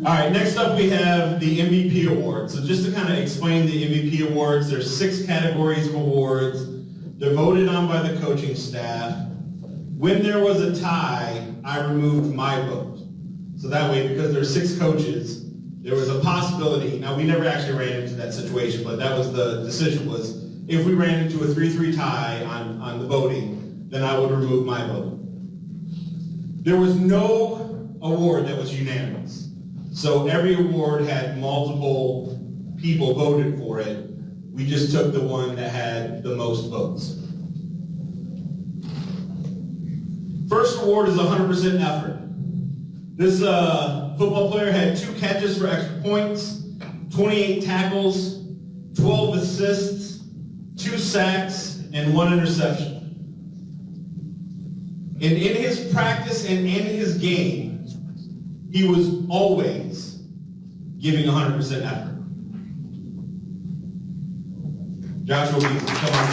All right, next up we have the MVP award. So just to kind of explain the MVP awards, there's 6 categories of awards. They're voted on by the coaching staff. When there was a tie, I removed my vote. So that way, because there's 6 coaches, there was a possibility. Now, we never actually ran into that situation, but that was the decision was, if we ran into a 3-3 tie on the voting, then I would remove my vote. There was no award that was unanimous. So every award had multiple people voted for it. We just took the one that had the most votes. First award is 100% effort. This football player had 2 catches for extra points, 28 tackles, 12 assists, 2 sacks, and 1 interception. And in his practice and in his game, he was always giving 100% effort. Joshua Beasley, come on.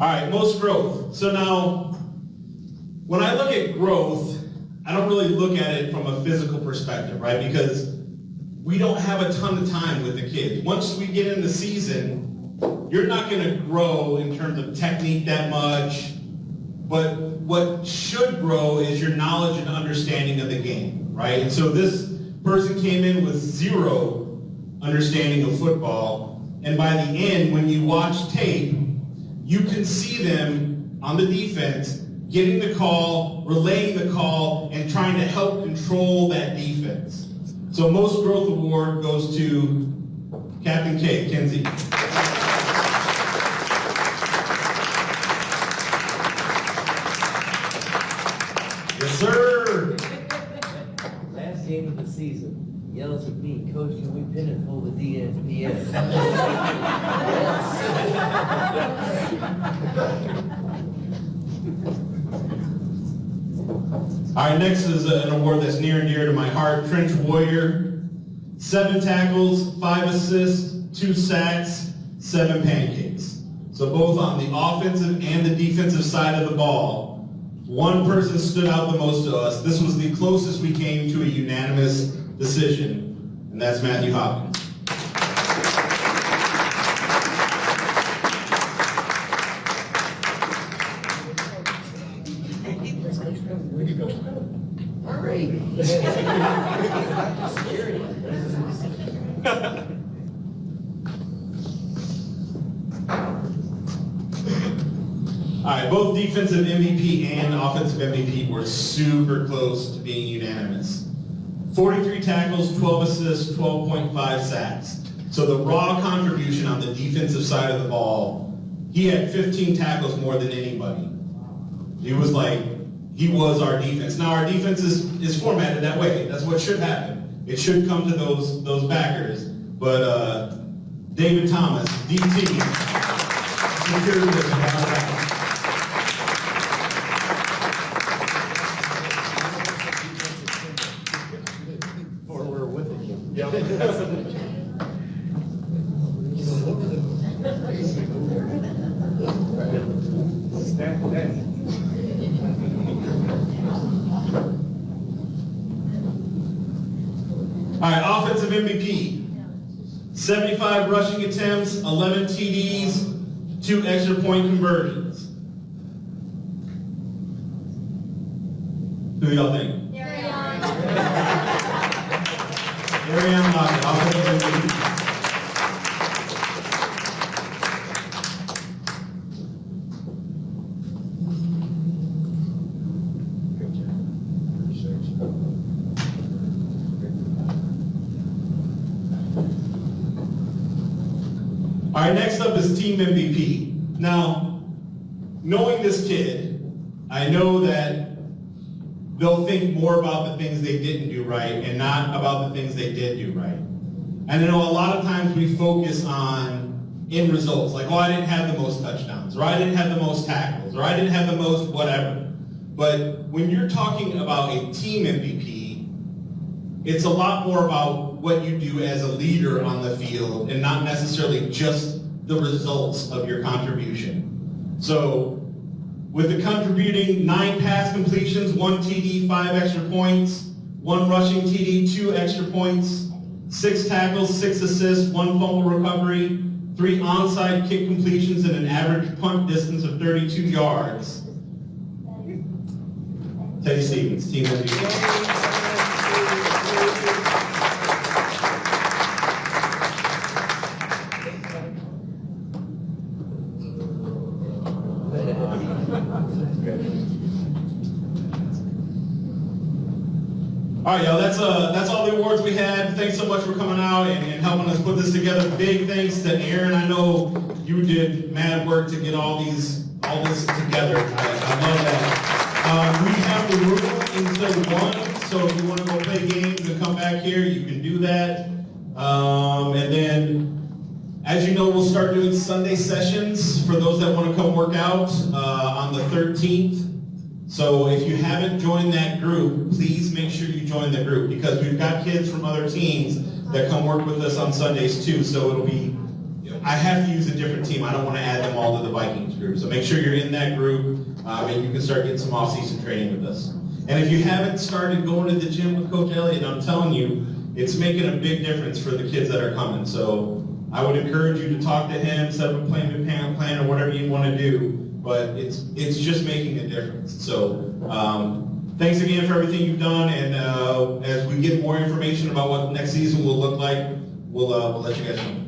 All right, most growth. So now, when I look at growth, I don't really look at it from a physical perspective, right? Because we don't have a ton of time with the kids. Once we get in the season, you're not going to grow in terms of technique that much, but what should grow is your knowledge and understanding of the game, right? And so this person came in with 0 understanding of football, and by the end, when you watch tape, you can see them on the defense getting the call, relaying the call, and trying to help control that defense. So most growth award goes to Captain K, Kenzie. Yes, sir. Last game of the season. Yells at me, Coach, can we pin and pull the DNPS? All right, next is an award that's near and dear to my heart, Trench Warrior. 7 tackles, 5 assists, 2 sacks, 7 pancakes. So both on the offensive and the defensive side of the ball, one person stood out the most to us. This was the closest we came to a unanimous decision, and that's Matthew Hopkins. All right. All right, both defensive MVP and offensive MVP were super close to being unanimous. 43 tackles, 12 assists, 12.5 sacks. So the raw contribution on the defensive side of the ball, he had 15 tackles more than anybody. He was our defense. Now our defense is formatted that way. That's what should happen. It should come to those backers. But David Thomas, DT, secured this. All right, offensive MVP. 75 rushing attempts, 11 TDs, 2 extra point conversions. Who do y'all think? Dariyon, Lockett, offensive MVP. All right, next up is team MVP. Now, knowing this kid, I know that they'll think more about the things they didn't do right and not about the things they did do right. And I know a lot of times we focus on end results, like, oh, I didn't have the most touchdowns, or I didn't have the most tackles, or I didn't have the most whatever. But when you're talking about a team MVP, it's a lot more about what you do as a leader on the field and not necessarily just the results of your contribution. So with the contributing 9 pass completions, 1 TD, 5 extra points, 1 rushing TD, 2 extra points, 6 tackles, 6 assists, 1 fumble recovery, 3 onside kick completions, and an average punt distance of 32 yards. Teddy Stevens, Team MVP. All right, y'all, that's all the awards we had. Thanks so much for coming out and helping us put this together. Big thanks to Aaron. I know you did mad work to get all this together. I love that. We have the room until 1, so if you want to go play games and come back here, you can do that. And then, as you know, we'll start doing Sunday sessions for those that want to come work out on the 13th. So if you haven't joined that group, please make sure you join the group because we've got kids from other teams that come work with us on Sundays too. So it'll be, I have to use a different team. I don't want to add them all to the Vikings group. So make sure you're in that group and you can start getting some off-season training with us. And if you haven't started going to the gym with Coach Elliott, I'm telling you, it's making a big difference for the kids that are coming. So I would encourage you to talk to him, set up a plan or whatever you want to do. But it's just making a difference. So thanks again for everything you've done, and as we get more information about what next season will look like, we'll let you guys know.